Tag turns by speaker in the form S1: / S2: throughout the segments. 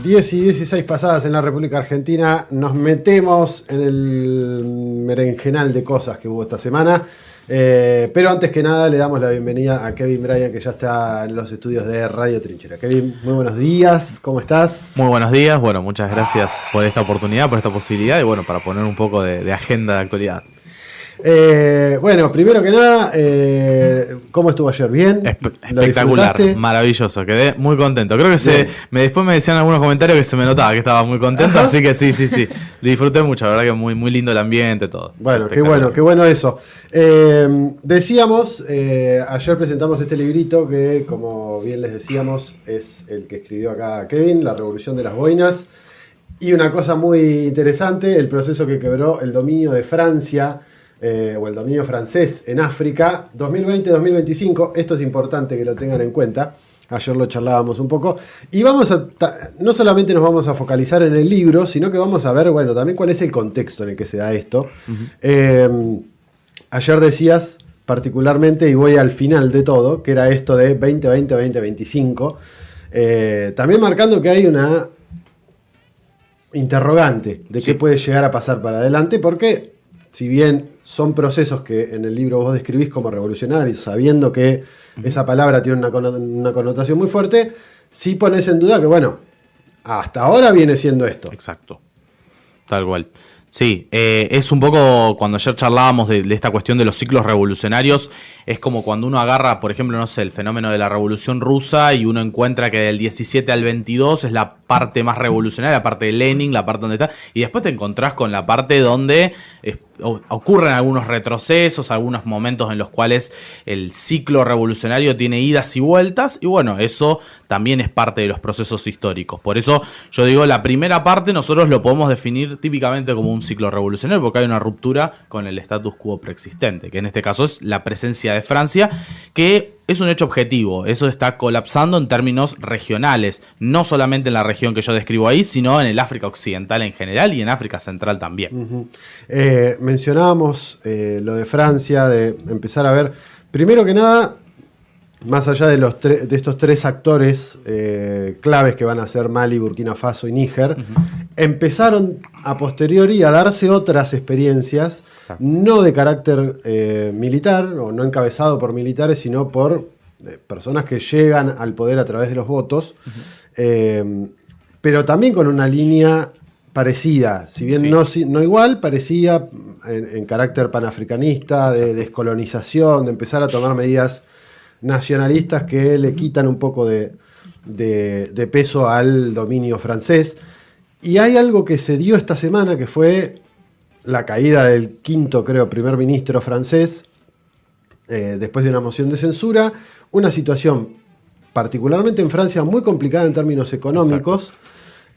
S1: 10 y 16 pasadas en la República Argentina, nos metemos en el berenjenal de cosas que hubo esta semana. Pero antes que nada le damos la bienvenida a Kevin Bryan, que ya está en los estudios de Radio Trinchera. Kevin, muy buenos días, ¿cómo estás?
S2: Muy buenos días, bueno, muchas gracias por esta oportunidad, por esta posibilidad y bueno, para poner un poco de agenda de actualidad.
S1: Bueno, primero que nada, ¿cómo estuvo ayer? ¿Bien?
S2: Espectacular, maravilloso, quedé muy contento. Creo que después me decían algunos comentarios que se me notaba que estaba muy contento, así que sí, disfruté mucho, la verdad que muy lindo el ambiente, todo.
S1: Bueno, qué bueno eso. Decíamos, ayer presentamos este librito que, como bien les decíamos, es el que escribió acá Kevin, La Revolución de las Boinas. Y una cosa muy interesante, el proceso que quebró el dominio de Francia, o el dominio francés en África, 2020-2025, esto es importante que lo tengan en cuenta, ayer lo charlábamos un poco, y no solamente nos vamos a focalizar en el libro, sino que vamos a ver, bueno, también cuál es el contexto en el que se da esto. Ayer decías particularmente, y voy al final de todo, que era esto de 2020-2025, también marcando que hay una interrogante de qué puede llegar a pasar para adelante, porque si bien son procesos que en el libro vos describís como revolucionarios, sabiendo que esa palabra tiene una connotación muy fuerte, sí pones en duda que, bueno, hasta ahora viene siendo esto.
S2: Exacto, tal cual. Sí, es un poco cuando ayer charlábamos de esta cuestión de los ciclos revolucionarios, es como cuando uno agarra, por ejemplo, no sé, el fenómeno de la Revolución Rusa y uno encuentra que del 17 al 22 es la parte más revolucionaria, la parte de Lenin, la parte donde está, y después te encontrás con la parte donde ocurren algunos retrocesos, algunos momentos en los cuales el ciclo revolucionario tiene idas y vueltas, y bueno, eso también es parte de los procesos históricos. Por eso yo digo, la primera parte nosotros lo podemos definir típicamente como un ciclo revolucionario, porque hay una ruptura con el status quo preexistente, que en este caso es la presencia de Francia, que es un hecho objetivo. Eso está colapsando en términos regionales, no solamente en la región que yo describo ahí, sino en el África Occidental en general y en África Central también.
S1: Mencionábamos lo de Francia, de empezar a ver, primero que nada, más allá de estos tres actores claves que van a ser Mali, Burkina Faso y Níger, empezaron a posteriori a darse otras experiencias, no de carácter militar, o no encabezado por militares, sino por personas que llegan al poder a través de los votos, pero también con una línea parecida, si bien no igual, parecía en carácter panafricanista, de descolonización, de empezar a tomar medidas nacionalistas que le quitan un poco de peso al dominio francés. Y hay algo que se dio esta semana, que fue la caída del quinto, primer ministro francés, después de una moción de censura, una situación particularmente en Francia muy complicada en términos económicos.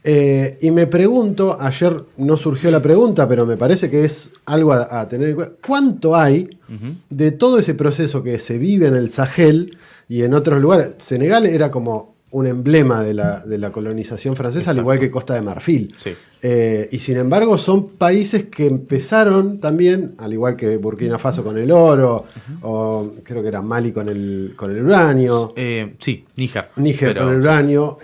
S1: Y me pregunto, ayer no surgió la pregunta, pero me parece que es algo a tener en cuenta. ¿Cuánto hay de todo ese proceso que se vive en el Sahel y en otros lugares? Senegal era como un emblema de la colonización francesa, al igual que Costa de Marfil. Sí. Y sin embargo son países que empezaron también, al igual que Burkina Faso con el oro, o creo que era Mali con el uranio.
S2: Níger.
S1: Níger con el uranio.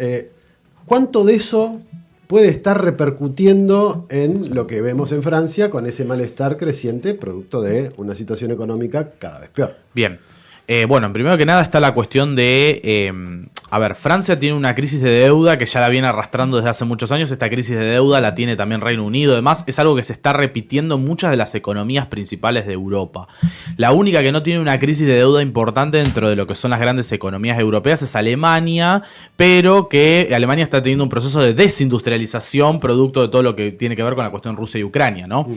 S1: ¿Cuánto de eso puede estar repercutiendo en lo que vemos en Francia con ese malestar creciente producto de una situación económica cada vez peor?
S2: Bien. Bueno, primero que nada está la cuestión de... Francia tiene una crisis de deuda que ya la viene arrastrando desde hace muchos años. Esta crisis de deuda la tiene también Reino Unido. Además, es algo que se está repitiendo en muchas de las economías principales de Europa. La única que no tiene una crisis de deuda importante dentro de lo que son las grandes economías europeas es Alemania, pero que Alemania está teniendo un proceso de desindustrialización producto de todo lo que tiene que ver con la cuestión Rusia y Ucrania, ¿no?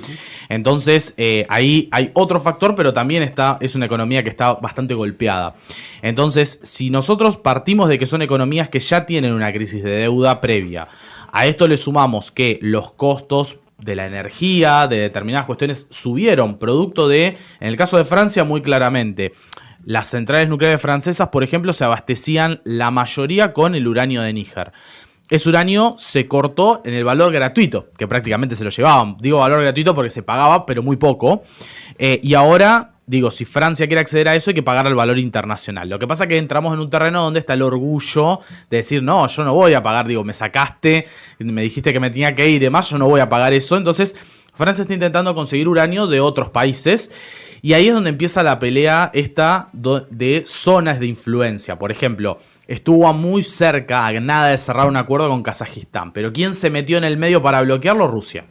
S2: Entonces, ahí hay otro factor, pero también es una economía que está bastante golpeada. Entonces, si nosotros partimos de que son economías que ya tienen una crisis de deuda previa, a esto le sumamos que los costos de la energía, de determinadas cuestiones, subieron, producto de, en el caso de Francia, muy claramente, las centrales nucleares francesas, por ejemplo, se abastecían la mayoría con el uranio de Níger. Ese uranio se cortó en el valor gratuito, que prácticamente se lo llevaban. Digo valor gratuito porque se pagaba, pero muy poco. Y ahora digo, si Francia quiere acceder a eso, hay que pagar al valor internacional. Lo que pasa es que entramos en un terreno donde está el orgullo de decir, no, yo no voy a pagar, digo, me sacaste, me dijiste que me tenía que ir y demás, yo no voy a pagar eso. Entonces, Francia está intentando conseguir uranio de otros países y ahí es donde empieza la pelea esta de zonas de influencia. Por ejemplo, estuvo muy cerca, a nada de cerrar un acuerdo con Kazajistán, pero ¿quién se metió en el medio para bloquearlo? Rusia.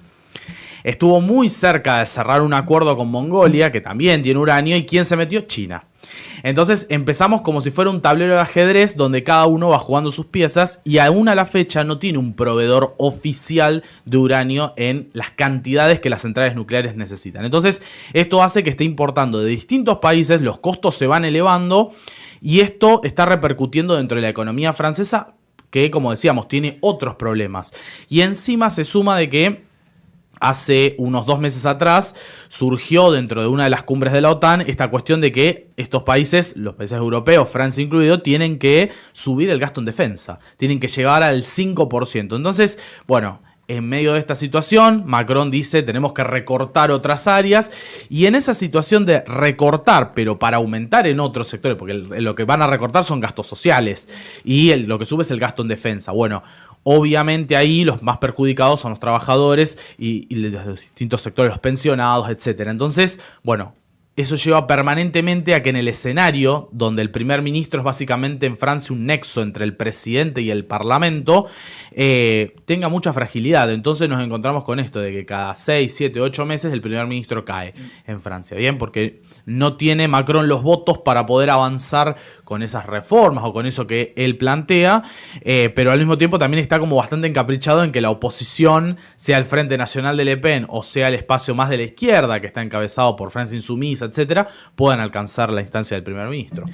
S2: Estuvo muy cerca de cerrar un acuerdo con Mongolia, que también tiene uranio, ¿y quién se metió? China. Entonces empezamos como si fuera un tablero de ajedrez donde cada uno va jugando sus piezas y aún a la fecha no tiene un proveedor oficial de uranio en las cantidades que las centrales nucleares necesitan. Entonces esto hace que esté importando de distintos países, los costos se van elevando y esto está repercutiendo dentro de la economía francesa que, como decíamos, tiene otros problemas. Y encima se suma de que hace unos 2 meses atrás surgió dentro de una de las cumbres de la OTAN esta cuestión de que estos países, los países europeos, Francia incluido, tienen que subir el gasto en defensa. Tienen que llegar al 5%. Entonces, bueno, en medio de esta situación, Macron dice tenemos que recortar otras áreas y en esa situación de recortar, pero para aumentar en otros sectores, porque lo que van a recortar son gastos sociales y lo que sube es el gasto en defensa. Bueno, obviamente ahí los más perjudicados son los trabajadores y los distintos sectores, los pensionados, etc. Entonces, bueno, eso lleva permanentemente a que en el escenario, donde el primer ministro es básicamente en Francia un nexo entre el presidente y el parlamento, tenga mucha fragilidad. Entonces nos encontramos con esto de que cada 6, 7, 8 meses el primer ministro cae en Francia. Bien, porque no tiene Macron los votos para poder avanzar con esas reformas o con eso que él plantea, pero al mismo tiempo también está como bastante encaprichado en que la oposición, sea el Frente Nacional de Le Pen o sea el espacio más de la izquierda, que está encabezado por Francia Insumisa, etcétera, puedan alcanzar la instancia del primer ministro.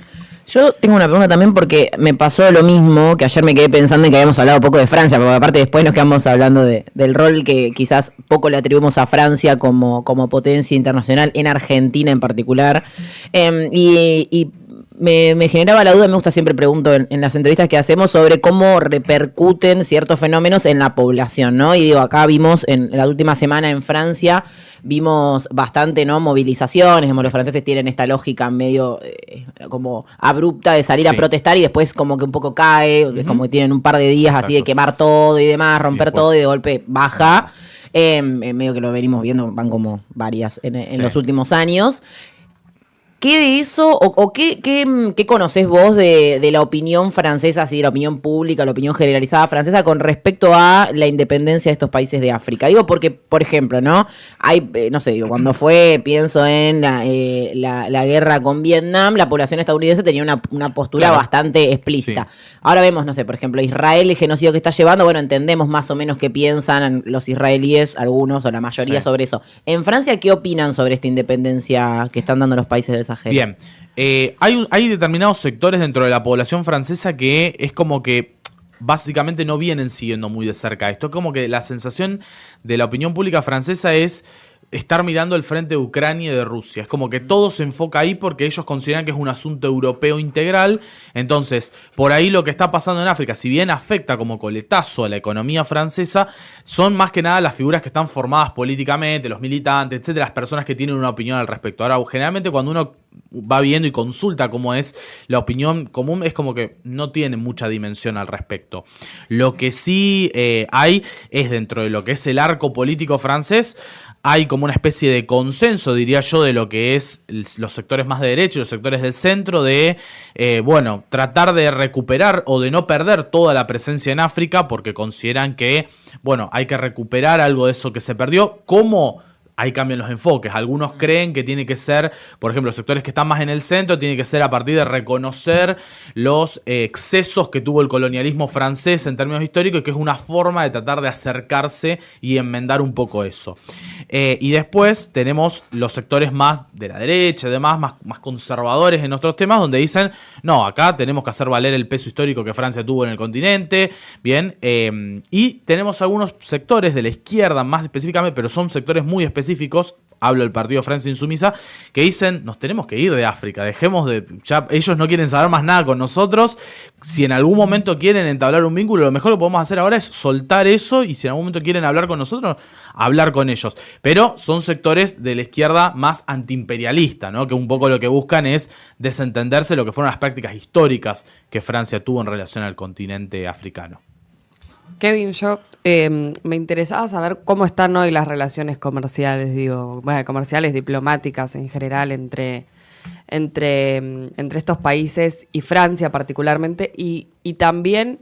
S3: Yo tengo una pregunta también porque me pasó lo mismo, que ayer me quedé pensando en que habíamos hablado poco de Francia, porque aparte después nos quedamos hablando del rol que quizás poco le atribuimos a Francia como potencia internacional, en Argentina en particular. Me generaba la duda, me gusta siempre pregunto en las entrevistas que hacemos sobre cómo repercuten ciertos fenómenos en la población, ¿no? Y digo, acá vimos en la última semana en Francia, vimos bastante, ¿no? Movilizaciones, digamos, los franceses tienen esta lógica medio como abrupta de salir a protestar y después como que un poco cae, como que tienen un par de días así de quemar todo y demás, romper todo y de golpe baja. Medio que lo venimos viendo, van como varias en los últimos años. ¿Qué de eso, o qué conocés vos de la opinión francesa, así, la opinión pública, la opinión generalizada francesa con respecto a la independencia de estos países de África? Digo porque, por ejemplo, ¿no? Hay, no sé, digo, cuando pienso en la guerra con Vietnam, la población estadounidense tenía una postura bastante explícita. Sí. Ahora vemos, no sé, por ejemplo, Israel, el genocidio que está llevando, bueno, entendemos más o menos qué piensan los israelíes, algunos o la mayoría sobre eso. En Francia, ¿qué opinan sobre esta independencia que están dando los países del Sahel?
S2: Bien, hay determinados sectores dentro de la población francesa que es como que básicamente no vienen siguiendo muy de cerca esto. Es como que la sensación de la opinión pública francesa es estar mirando el frente de Ucrania y de Rusia. Es como que todo se enfoca ahí porque ellos consideran que es un asunto europeo integral. Entonces, por ahí lo que está pasando en África, si bien afecta como coletazo a la economía francesa, son más que nada las figuras que están formadas políticamente, los militantes, etcétera, las personas que tienen una opinión al respecto. Ahora, generalmente cuando uno va viendo y consulta cómo es la opinión común, es como que no tiene mucha dimensión al respecto. Lo que sí hay es dentro de lo que es el arco político francés, hay como una especie de consenso, diría yo, de lo que es los sectores más de derecha y los sectores del centro de, tratar de recuperar o de no perder toda la presencia en África porque consideran que, hay que recuperar algo de eso que se perdió. ¿Cómo? Ahí cambian los enfoques. Algunos creen que tiene que ser, por ejemplo, los sectores que están más en el centro, tiene que ser a partir de reconocer los excesos que tuvo el colonialismo francés en términos históricos y que es una forma de tratar de acercarse y enmendar un poco eso. Y después tenemos los sectores más de la derecha, además más conservadores en otros temas, donde dicen, no, acá tenemos que hacer valer el peso histórico que Francia tuvo en el continente, bien, y tenemos algunos sectores de la izquierda más específicamente, pero son sectores muy específicos, hablo del partido Francia Insumisa, que dicen, nos tenemos que ir de África, dejemos de, ya ellos no quieren saber más nada con nosotros, si en algún momento quieren entablar un vínculo, lo mejor que podemos hacer ahora es soltar eso, y si en algún momento quieren hablar con nosotros, hablar con ellos. Pero son sectores de la izquierda más antiimperialista, ¿no? Que un poco lo que buscan es desentenderse de lo que fueron las prácticas históricas que Francia tuvo en relación al continente africano.
S4: Kevin, yo me interesaba saber cómo están hoy las relaciones comerciales, comerciales, diplomáticas en general entre estos países y Francia particularmente, y también,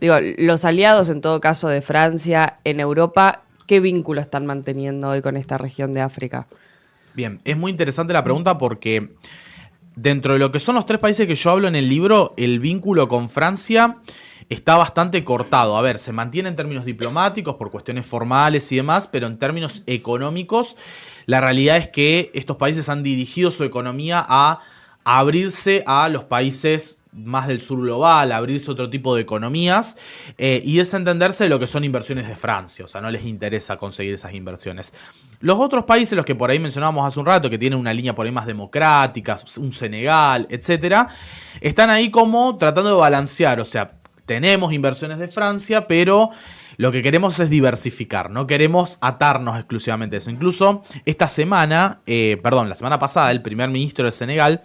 S4: los aliados en todo caso de Francia en Europa, ¿qué vínculo están manteniendo hoy con esta región de África?
S2: Bien, es muy interesante la pregunta porque dentro de lo que son los 3 países que yo hablo en el libro, el vínculo con Francia está bastante cortado. A ver, se mantiene en términos diplomáticos por cuestiones formales y demás, pero en términos económicos, la realidad es que estos países han dirigido su economía a abrirse a los países más del sur global, abrirse a otro tipo de economías y desentenderse de lo que son inversiones de Francia. O sea, no les interesa conseguir esas inversiones. Los otros países, los que por ahí mencionábamos hace un rato, que tienen una línea por ahí más democrática, un Senegal, etcétera, están ahí como tratando de balancear. O sea, tenemos inversiones de Francia, pero lo que queremos es diversificar, no queremos atarnos exclusivamente a eso. Incluso esta semana, la semana pasada, el primer ministro de Senegal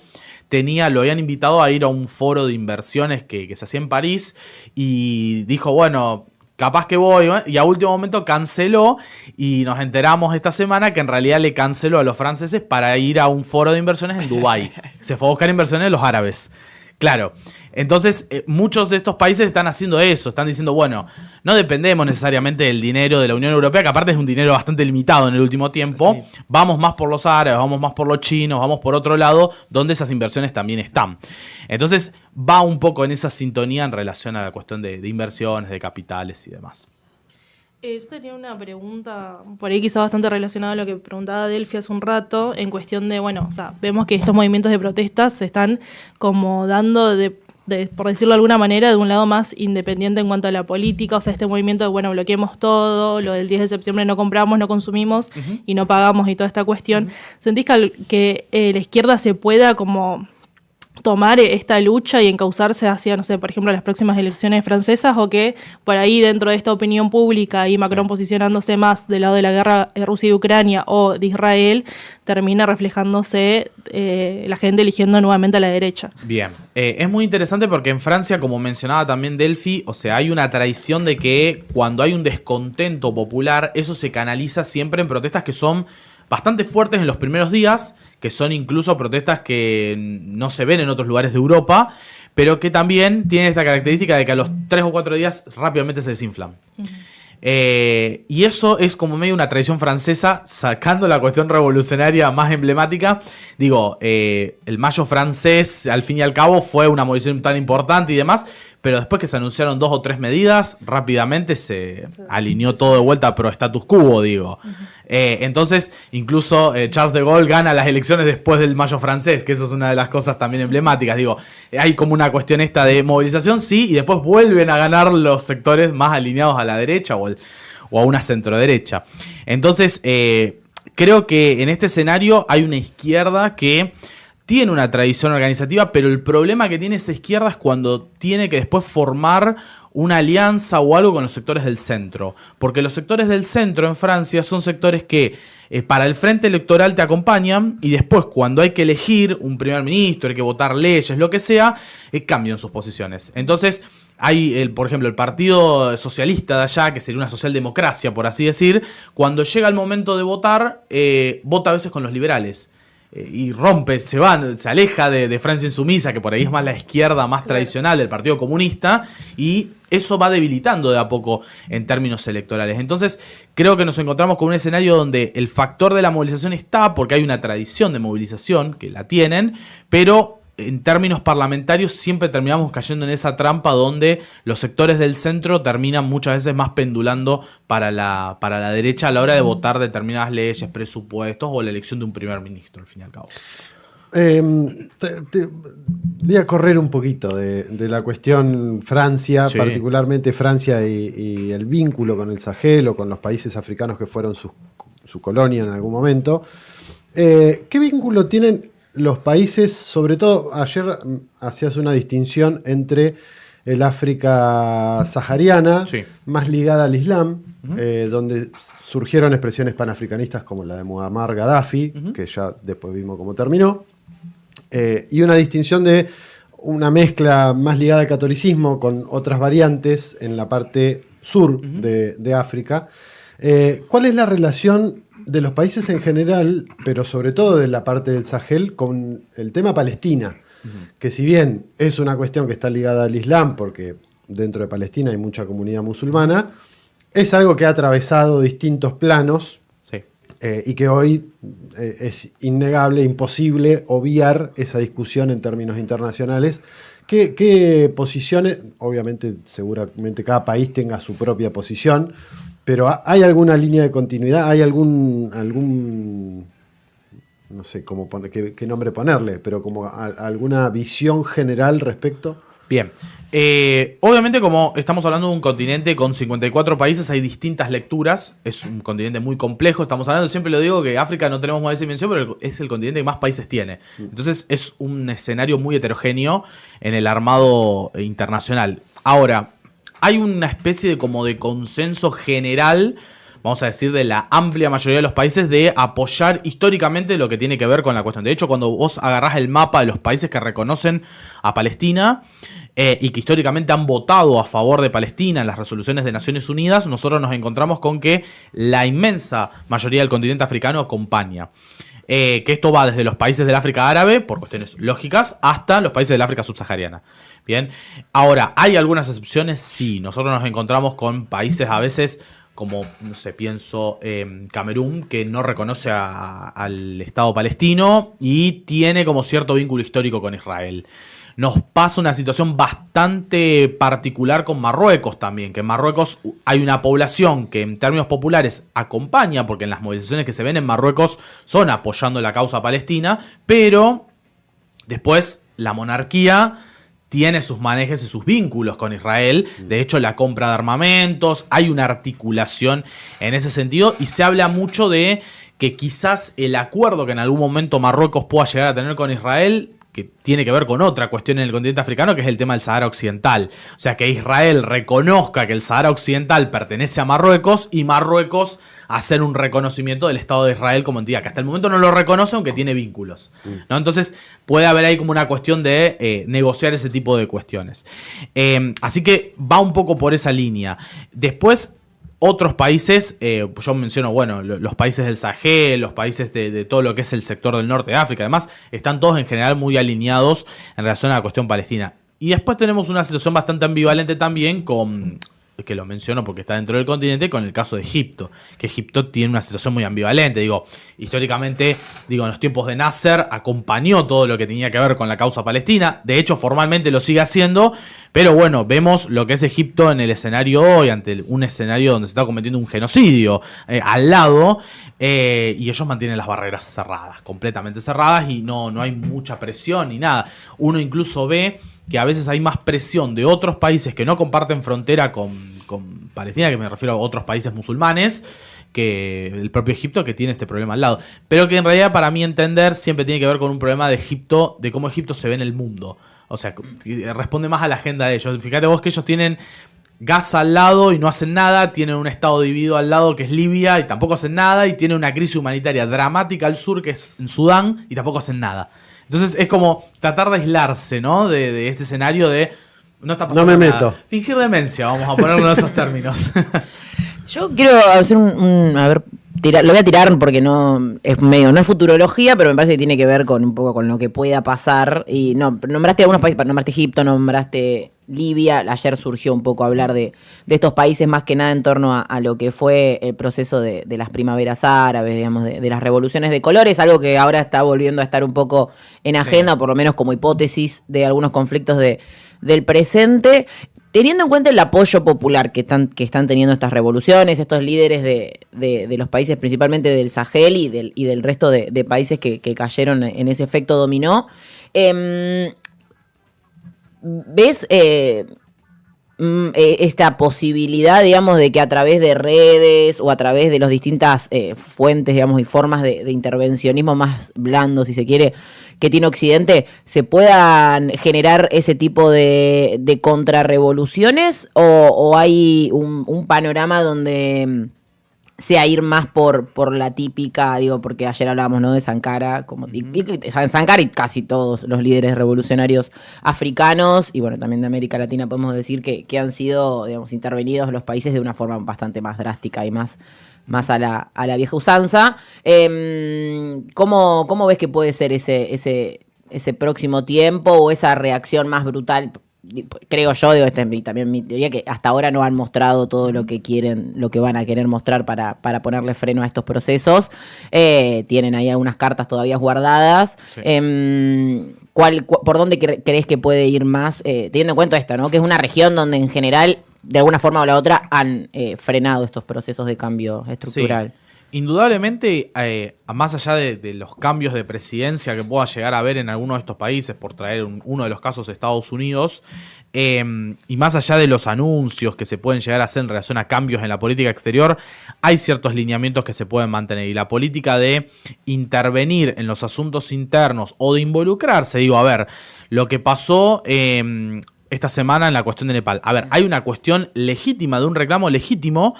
S2: lo habían invitado a ir a un foro de inversiones que se hacía en París y dijo, bueno, capaz que voy, y a último momento canceló y nos enteramos esta semana que en realidad le canceló a los franceses para ir a un foro de inversiones en Dubái. Se fue a buscar inversiones de los árabes. Claro, entonces muchos de estos países están haciendo eso, están diciendo, bueno, no dependemos necesariamente del dinero de la Unión Europea, que aparte es un dinero bastante limitado en el último tiempo, sí. Vamos más por los árabes, vamos más por los chinos, vamos por otro lado, donde esas inversiones también están. Entonces va un poco en esa sintonía en relación a la cuestión de inversiones, de capitales y demás.
S5: Yo tenía una pregunta, por ahí quizá bastante relacionada a lo que preguntaba Delphi hace un rato, en cuestión de, vemos que estos movimientos de protestas se están como dando, por decirlo de alguna manera, de un lado más independiente en cuanto a la política, o sea, este movimiento de, bloqueemos todo, sí. Lo del 10 de septiembre no compramos, no consumimos y no pagamos y toda esta cuestión. ¿Sentís que la izquierda se pueda como tomar esta lucha y encauzarse hacia, no sé, por ejemplo, las próximas elecciones francesas, o que por ahí dentro de esta opinión pública y Macron posicionándose más del lado de la guerra de Rusia y Ucrania o de Israel, termina reflejándose la gente eligiendo nuevamente a la derecha?
S2: Bien, es muy interesante porque en Francia, como mencionaba también Delphi, o sea, hay una tradición de que cuando hay un descontento popular, eso se canaliza siempre en protestas que son bastante fuertes en los primeros días, que son incluso protestas que no se ven en otros lugares de Europa, pero que también tienen esta característica de que a los 3 o 4 días rápidamente se desinflan. Uh-huh. Y eso es como medio una tradición francesa, sacando la cuestión revolucionaria más emblemática. Digo, el Mayo francés, al fin y al cabo, fue una movilización tan importante y demás, pero después que se anunciaron 2 o 3 medidas, rápidamente se alineó todo de vuelta pro status quo, digo. Uh-huh. Entonces, incluso Charles de Gaulle gana las elecciones después del Mayo francés, que eso es una de las cosas también emblemáticas. Digo, hay como una cuestión esta de movilización, sí, y después vuelven a ganar los sectores más alineados a la derecha o a una centroderecha. Entonces, creo que en este escenario hay una izquierda que tiene una tradición organizativa, pero el problema que tiene esa izquierda es cuando tiene que después formar una alianza o algo con los sectores del centro. Porque los sectores del centro en Francia son sectores que para el frente electoral te acompañan y después cuando hay que elegir un primer ministro, hay que votar leyes, lo que sea, cambian sus posiciones. Entonces hay, por ejemplo, el Partido Socialista de allá, que sería una socialdemocracia, por así decir, cuando llega el momento de votar, vota a veces con los liberales. Y rompe, se aleja de Francia Insumisa, que por ahí es más la izquierda más tradicional del Partido Comunista, y eso va debilitando de a poco en términos electorales. Entonces creo que nos encontramos con un escenario donde el factor de la movilización está, porque hay una tradición de movilización que la tienen, pero en términos parlamentarios siempre terminamos cayendo en esa trampa donde los sectores del centro terminan muchas veces más pendulando para la derecha a la hora de votar determinadas leyes, presupuestos o la elección de un primer ministro, al fin y al cabo.
S1: Voy a correr un poquito de la cuestión Francia, sí. Particularmente Francia y el vínculo con el Sahel o con los países africanos que fueron sus su colonia en algún momento. ¿Qué vínculo tienen los países? Sobre todo, ayer hacías una distinción entre el África sahariana,
S2: Sí.
S1: más ligada al Islam, donde surgieron expresiones panafricanistas como la de Muammar Gaddafi, que ya después vimos cómo terminó, y una distinción de una mezcla más ligada al catolicismo con otras variantes en la parte sur de África. ¿Cuál es la relación de los países en general, pero sobre todo de la parte del Sahel, con el tema Palestina? Que si bien es una cuestión que está ligada al Islam, porque dentro de Palestina hay mucha comunidad musulmana, es algo que ha atravesado distintos planos
S2: Sí.
S1: y que hoy es innegable, imposible obviar esa discusión en términos internacionales. ¿Qué posiciones? Obviamente, seguramente cada país tenga su propia posición, pero ¿hay alguna línea de continuidad? ¿Hay algún no sé cómo qué nombre ponerle, pero como alguna visión general respecto?
S2: Bien. Obviamente, como estamos hablando de un continente con 54 países, hay distintas lecturas. Es un continente muy complejo. Estamos hablando, siempre lo digo, que África no tenemos más esa dimensión, pero es el continente que más países tiene. Entonces es un escenario muy heterogéneo en el armado internacional. Ahora, hay una especie de como de consenso general, vamos a decir, de la amplia mayoría de los países, de apoyar históricamente lo que tiene que ver con la cuestión. De hecho, cuando vos agarrás el mapa de los países que reconocen a Palestina y que históricamente han votado a favor de Palestina en las resoluciones de Naciones Unidas, nosotros nos encontramos con que la inmensa mayoría del continente africano acompaña. Que esto va desde los países del África árabe, por cuestiones lógicas, hasta los países del África subsahariana. Bien, ahora, ¿hay algunas excepciones? Sí, nosotros nos encontramos con países a veces como, no sé, pienso Camerún, que no reconoce al Estado palestino y tiene como cierto vínculo histórico con Israel. Nos pasa una situación bastante particular con Marruecos también, que en Marruecos hay una población que en términos populares acompaña, porque en las movilizaciones que se ven en Marruecos son apoyando la causa palestina, pero después la monarquía tiene sus manejes y sus vínculos con Israel. De hecho, la compra de armamentos, hay una articulación en ese sentido y se habla mucho de que quizás el acuerdo que en algún momento Marruecos pueda llegar a tener con Israel, que tiene que ver con otra cuestión en el continente africano, que es el tema del Sahara Occidental. O sea, que Israel reconozca que el Sahara Occidental pertenece a Marruecos y Marruecos hacer un reconocimiento del Estado de Israel como entidad, que hasta el momento no lo reconoce, aunque tiene vínculos, ¿no? Entonces puede haber ahí como una cuestión de negociar ese tipo de cuestiones. Así que va un poco por esa línea. Después, otros países, yo menciono, bueno, los países del Sahel, los países de todo lo que es el sector del norte de África, además, están todos en general muy alineados en relación a la cuestión palestina. Y después tenemos una situación bastante ambivalente también con, que lo menciono porque está dentro del continente, con el caso de Egipto, que Egipto tiene una situación muy ambivalente. Digo, históricamente, en los tiempos de Nasser acompañó todo lo que tenía que ver con la causa palestina, de hecho formalmente lo sigue haciendo, pero bueno, vemos lo que es Egipto en el escenario hoy, ante un escenario donde se está cometiendo un genocidio al lado, y ellos mantienen las barreras cerradas, completamente cerradas, y no hay mucha presión ni nada. Uno incluso ve que a veces hay más presión de otros países que no comparten frontera con Palestina, que me refiero a otros países musulmanes, que el propio Egipto, que tiene este problema al lado. Pero que en realidad, para mí entender, siempre tiene que ver con un problema de Egipto, de cómo Egipto se ve en el mundo. O sea, responde más a la agenda de ellos. Fíjate vos que ellos tienen Gaza al lado y no hacen nada, tienen un estado dividido al lado que es Libia y tampoco hacen nada, y tienen una crisis humanitaria dramática al sur que es en Sudán y tampoco hacen nada. Entonces es como tratar de aislarse, ¿no? De este escenario de no está pasando nada.
S1: meto.
S2: Fingir demencia, vamos a ponerlo en esos términos.
S3: Yo quiero hacer a ver, lo voy a tirar porque no es futurología, pero me parece que tiene que ver con un poco con lo que pueda pasar. Y no, nombraste algunos países, nombraste Egipto, nombraste Libia. Ayer surgió un poco hablar de estos países más que nada en torno a lo que fue el proceso de las primaveras árabes, digamos, de las revoluciones de colores, algo que ahora está volviendo a estar un poco en agenda, por lo menos como hipótesis de algunos conflictos del presente. Teniendo en cuenta el apoyo popular que están teniendo estas revoluciones, estos líderes de los países, principalmente del Sahel y del resto de países que cayeron en ese efecto dominó, ¿ves esta posibilidad, digamos, de que a través de redes o a través de las distintas fuentes, digamos, y formas de intervencionismo más blando, si se quiere, que tiene Occidente, se puedan generar ese tipo de contrarrevoluciones o hay un panorama donde sea ir más por la típica, digo, porque ayer hablábamos, ¿no?, de Sankara, Sankara y casi todos los líderes revolucionarios africanos, y bueno, también de América Latina podemos decir que han sido, digamos, intervenidos los países de una forma bastante más drástica y más a la vieja usanza. ¿Cómo ves que puede ser ese próximo tiempo o esa reacción más brutal? Creo yo, digo, esta es también mi teoría, que hasta ahora no han mostrado todo lo que quieren, lo que van a querer mostrar para ponerle freno a estos procesos. Tienen ahí algunas cartas todavía guardadas. Sí. ¿Por dónde crees que puede ir más? Teniendo en cuenta esto, ¿no?, que es una región donde en general, de alguna forma o la otra, han frenado estos procesos de cambio estructural.
S2: Sí. Indudablemente, más allá de los cambios de presidencia que pueda llegar a haber en alguno de estos países, por traer uno de los casos de Estados Unidos, y más allá de los anuncios que se pueden llegar a hacer en relación a cambios en la política exterior, hay ciertos lineamientos que se pueden mantener. Y la política de intervenir en los asuntos internos o de involucrarse, digo, a ver, lo que pasó esta semana en la cuestión de Nepal. A ver, hay una cuestión legítima, de un reclamo legítimo,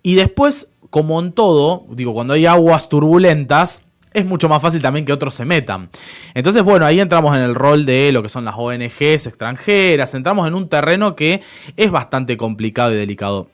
S2: y después, como en todo, digo, cuando hay aguas turbulentas, es mucho más fácil también que otros se metan. Entonces, bueno, ahí entramos en el rol de lo que son las ONGs extranjeras, entramos en un terreno que es bastante complicado y delicado.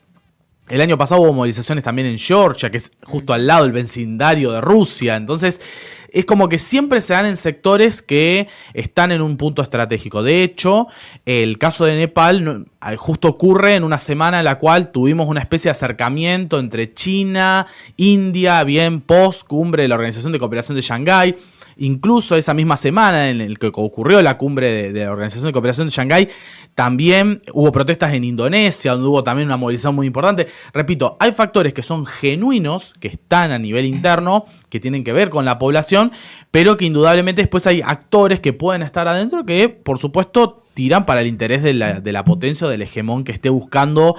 S2: El año pasado hubo movilizaciones también en Georgia, que es justo al lado del vecindario de Rusia. Entonces, es como que siempre se dan en sectores que están en un punto estratégico. De hecho, el caso de Nepal justo ocurre en una semana en la cual tuvimos una especie de acercamiento entre China, India, bien post cumbre de la Organización de Cooperación de Shanghái. Incluso esa misma semana en la que ocurrió la cumbre de la Organización de Cooperación de Shanghái, también hubo protestas en Indonesia, donde hubo también una movilización muy importante. Repito, hay factores que son genuinos, que están a nivel interno, que tienen que ver con la población, pero que indudablemente después hay actores que pueden estar adentro que, por supuesto, tiran para el interés de la potencia o del hegemón que esté buscando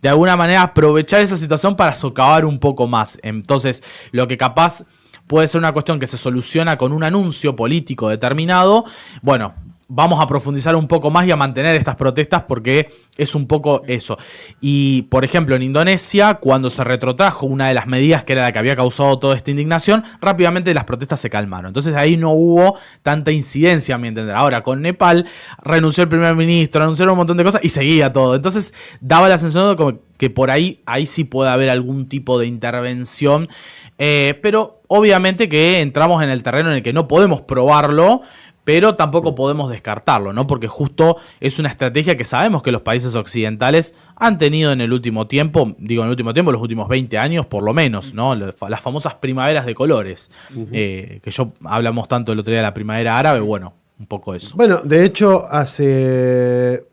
S2: de alguna manera aprovechar esa situación para socavar un poco más. Entonces, lo que capaz puede ser una cuestión que se soluciona con un anuncio político determinado, bueno, vamos a profundizar un poco más y a mantener estas protestas porque es un poco eso. Y, por ejemplo, en Indonesia, cuando se retrotrajo una de las medidas que era la que había causado toda esta indignación, rápidamente las protestas se calmaron. Entonces ahí no hubo tanta incidencia, a mi entender. Ahora, con Nepal, renunció el primer ministro, renunciaron un montón de cosas y seguía todo. Entonces daba la sensación de como que por ahí sí puede haber algún tipo de intervención, pero obviamente que entramos en el terreno en el que no podemos probarlo, pero tampoco podemos descartarlo, ¿no? Porque justo es una estrategia que sabemos que los países occidentales han tenido en el último tiempo, los últimos 20 años por lo menos, ¿no? Las famosas primaveras de colores, que hablamos tanto el otro día de la primavera árabe, bueno, un poco eso.
S1: Bueno, de hecho, hace...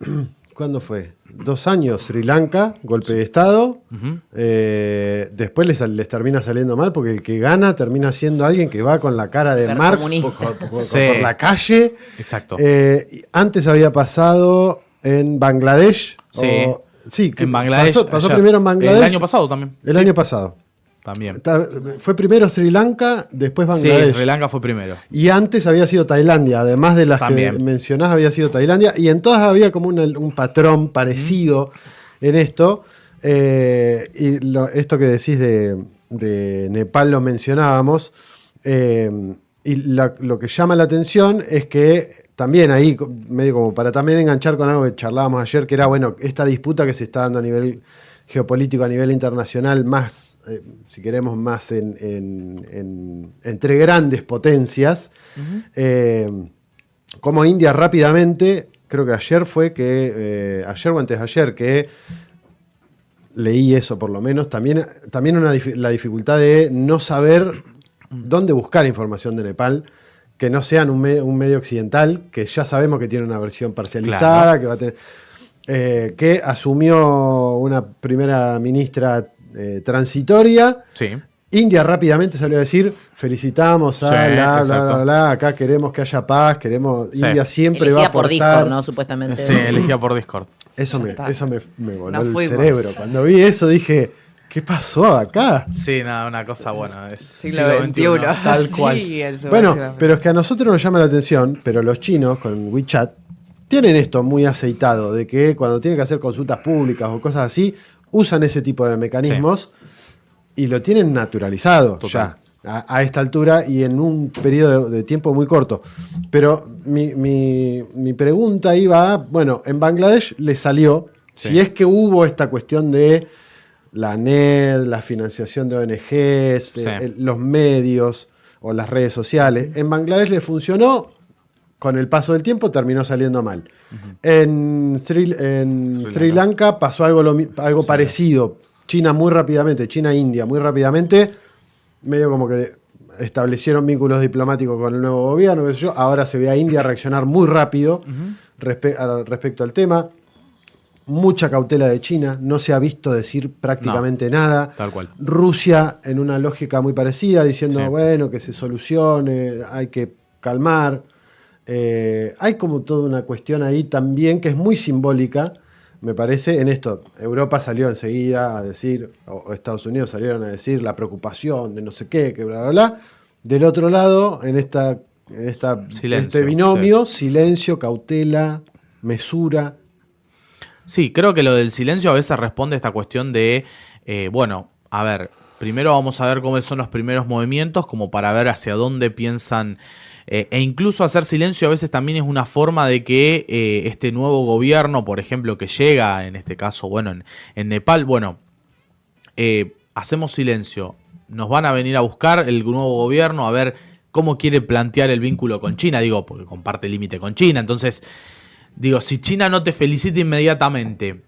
S1: ¿Cuándo fue? 2 años, Sri Lanka, golpe de Estado. Después les termina saliendo mal porque el que gana termina siendo alguien que va con la cara de Marx por la calle.
S2: Exacto.
S1: Antes había pasado en Bangladesh.
S2: Sí, en Bangladesh.
S1: Pasó primero en Bangladesh.
S2: El año pasado también.
S1: El año pasado.
S2: También.
S1: Fue primero Sri Lanka, después Bangladesh.
S2: Sí, Sri Lanka fue primero.
S1: Y antes había sido Tailandia, además de las también que mencionás, había sido Tailandia. Y en todas había como un patrón parecido en esto. Esto que decís de Nepal lo mencionábamos. Y lo que llama la atención es que también ahí, medio como para también enganchar con algo que charlábamos ayer, que era, bueno, esta disputa que se está dando a nivel geopolítico, a nivel internacional, más, si queremos, más entre grandes potencias, como India rápidamente, creo que ayer o antes de ayer, que leí eso por lo menos, también la dificultad de no saber dónde buscar información de Nepal, que no sean un medio occidental, que ya sabemos que tiene una versión parcializada, claro, que va a tener... que asumió una primera ministra transitoria,
S2: sí,
S1: India rápidamente salió a decir, felicitamos a
S2: Sí,
S1: bla,
S2: exacto.
S1: bla, acá queremos que haya paz, queremos,
S2: Sí.
S1: India siempre
S3: Elegida
S1: va a
S3: por
S1: aportar.
S3: Discord, ¿no? Supuestamente.
S2: Sí, elegida por Discord.
S1: Eso me voló
S4: Nos
S1: el
S4: fuimos.
S1: cerebro. Cuando vi eso dije, ¿qué pasó acá?
S2: Sí, nada, una cosa, bueno, es
S4: Siglo XXI.
S2: tal cual.
S4: Sí, en su
S1: Bueno,
S4: máxima-
S1: pero es que a nosotros nos llama la atención, pero los chinos con WeChat tienen esto muy aceitado, de que cuando tienen que hacer consultas públicas o cosas así, usan ese tipo de mecanismos y lo tienen naturalizado
S2: Total.
S1: ya a esta altura y en un periodo de tiempo muy corto. Pero mi pregunta iba, bueno, en Bangladesh le salió,
S2: Sí.
S1: si es que hubo esta cuestión de la NED, la financiación de ONGs,
S2: Sí.
S1: los medios o las redes sociales, en Bangladesh le funcionó, con el paso del tiempo terminó saliendo mal. En Sri Lanka pasó algo parecido. China muy rápidamente, China-India muy rápidamente, medio como que establecieron vínculos diplomáticos con el nuevo gobierno, qué sé yo. Ahora se ve a India reaccionar muy rápido respecto al tema. Mucha cautela de China, no se ha visto decir prácticamente nada.
S2: Tal cual.
S1: Rusia en una lógica muy parecida, diciendo,
S2: Sí.
S1: bueno, que se solucione, hay que calmar. Hay como toda una cuestión ahí también que es muy simbólica, me parece, en esto. Europa salió enseguida a decir, o Estados Unidos salieron a decir la preocupación de no sé qué, que bla, bla, bla. Del otro lado, en
S2: Silencio,
S1: este binomio, silencio, cautela, mesura.
S2: Sí, creo que lo del silencio a veces responde a esta cuestión de, bueno, a ver, primero vamos a ver cómo son los primeros movimientos, como para ver hacia dónde piensan, e incluso hacer silencio a veces también es una forma de que este nuevo gobierno, por ejemplo, que llega, en este caso, bueno, en Nepal, bueno, hacemos silencio, nos van a venir a buscar el nuevo gobierno a ver cómo quiere plantear el vínculo con China, digo, porque comparte límite con China, entonces... Digo, si China no te felicita inmediatamente,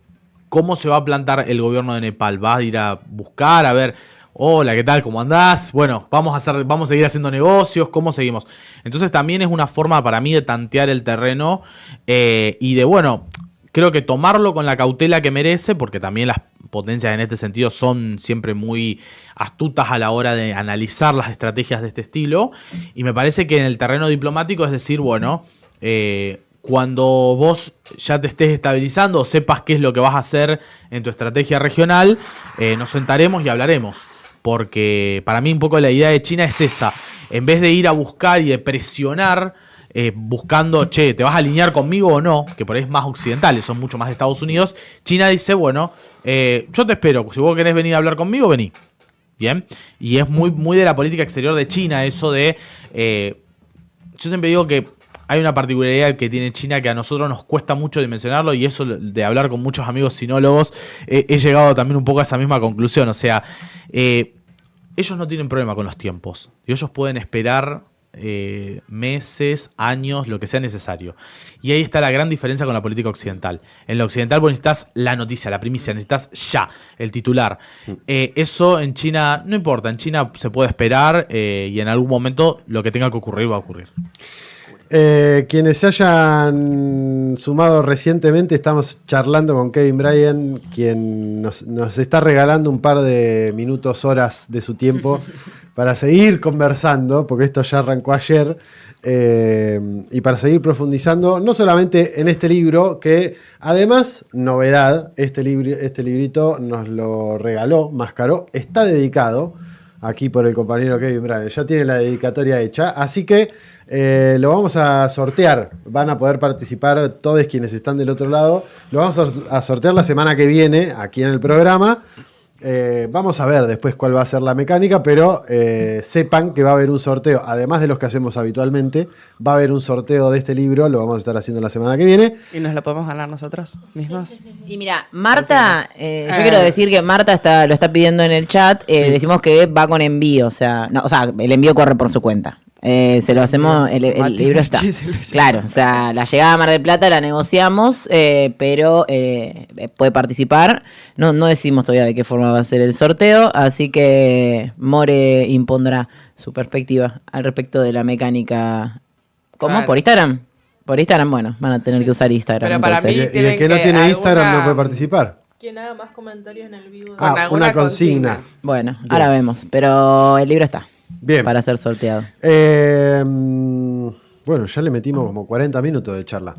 S2: ¿cómo se va a plantar el gobierno de Nepal? ¿Va a ir a buscar, a ver, hola, ¿qué tal? ¿Cómo andás? Bueno, vamos a seguir haciendo negocios, ¿cómo seguimos? Entonces también es una forma para mí de tantear el terreno y de, bueno, creo que tomarlo con la cautela que merece, porque también las potencias en este sentido son siempre muy astutas a la hora de analizar las estrategias de este estilo. Y me parece que en el terreno diplomático es decir, bueno, cuando vos ya te estés estabilizando o sepas qué es lo que vas a hacer en tu estrategia regional, nos sentaremos y hablaremos. Porque para mí un poco la idea de China es esa. En vez de ir a buscar y de presionar, buscando, che, ¿te vas a alinear conmigo o no? Que por ahí es más occidental, son mucho más de Estados Unidos. China dice, bueno, yo te espero. Si vos querés venir a hablar conmigo, vení. Bien. Y es muy, muy de la política exterior de China eso de... yo siempre digo que hay una particularidad que tiene China que a nosotros nos cuesta mucho dimensionarlo, y eso de hablar con muchos amigos sinólogos, he llegado también un poco a esa misma conclusión. O sea, ellos no tienen problema con los tiempos. Ellos pueden esperar meses, años, lo que sea necesario. Y ahí está la gran diferencia con la política occidental. En la occidental vos necesitas la noticia, la primicia, necesitas ya el titular. Eso en China no importa, en China se puede esperar y en algún momento lo que tenga que ocurrir va a ocurrir.
S1: Quienes se hayan sumado recientemente, estamos charlando con Kevin Bryan, quien nos está regalando un par de minutos, horas de su tiempo para seguir conversando, porque esto ya arrancó ayer, y para seguir profundizando, no solamente en este libro, que además, novedad, este librito nos lo regaló Mascaró, está dedicado aquí por el compañero Kevin Bryan, ya tiene la dedicatoria hecha, así que lo vamos a sortear. Van a poder participar todos quienes están del otro lado. Lo vamos a sortear la semana que viene aquí en el programa. Vamos a ver después cuál va a ser la mecánica, pero sepan que va a haber un sorteo, además de los que hacemos habitualmente, va a haber un sorteo de este libro, lo vamos a estar haciendo la semana que viene.
S4: ¿Y nos lo podemos ganar nosotros mismos?
S3: Y mira, Marta, yo quiero decir que Marta lo está pidiendo en el chat,
S1: Sí.
S3: decimos que va con envío, o sea, el envío corre por su cuenta. Se lo hacemos, el libro está. Claro, o sea, la llegada a Mar del Plata la negociamos, pero puede participar. No decimos todavía de qué forma va a ser el sorteo, así que More impondrá su perspectiva al respecto de la mecánica. ¿Cómo?
S4: Claro.
S3: ¿Por Instagram? Por Instagram, bueno, van a tener que usar Instagram.
S4: Pero para
S3: entonces.
S4: mí
S1: Y el
S4: tienen
S1: que no
S4: que
S1: tiene Instagram
S4: alguna-
S1: no puede participar.
S5: Quien haga más comentarios en el vivo.
S4: Con alguna
S1: una consigna.
S3: Bueno, ahora vemos. Pero el libro está.
S1: Bien.
S3: Para ser sorteado.
S1: Bueno, ya le metimos como 40 minutos de charla.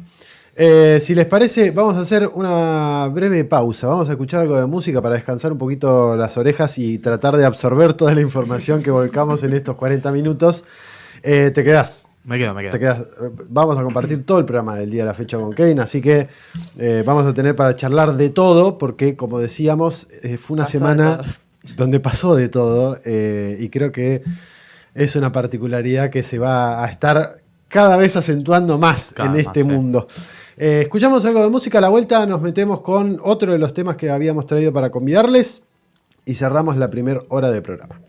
S1: Si les parece, vamos a hacer una breve pausa. Vamos a escuchar algo de música para descansar un poquito las orejas y tratar de absorber toda la información que volcamos en estos 40 minutos. ¿Te quedás?
S2: Me quedo.
S1: Te quedás. Vamos a compartir todo el programa del día de la fecha con Kevin, así que vamos a tener para charlar de todo, porque como decíamos, fue una
S4: Pasó
S1: semana
S4: de todo.
S1: donde pasó de todo, y creo que es una particularidad que se va a estar cada vez acentuando más
S2: Cada
S1: en
S2: vez
S1: este
S2: más, sí.
S1: mundo. Escuchamos algo de música, a la vuelta nos metemos con otro de los temas que habíamos traído para convidarles y cerramos la primera hora de programa.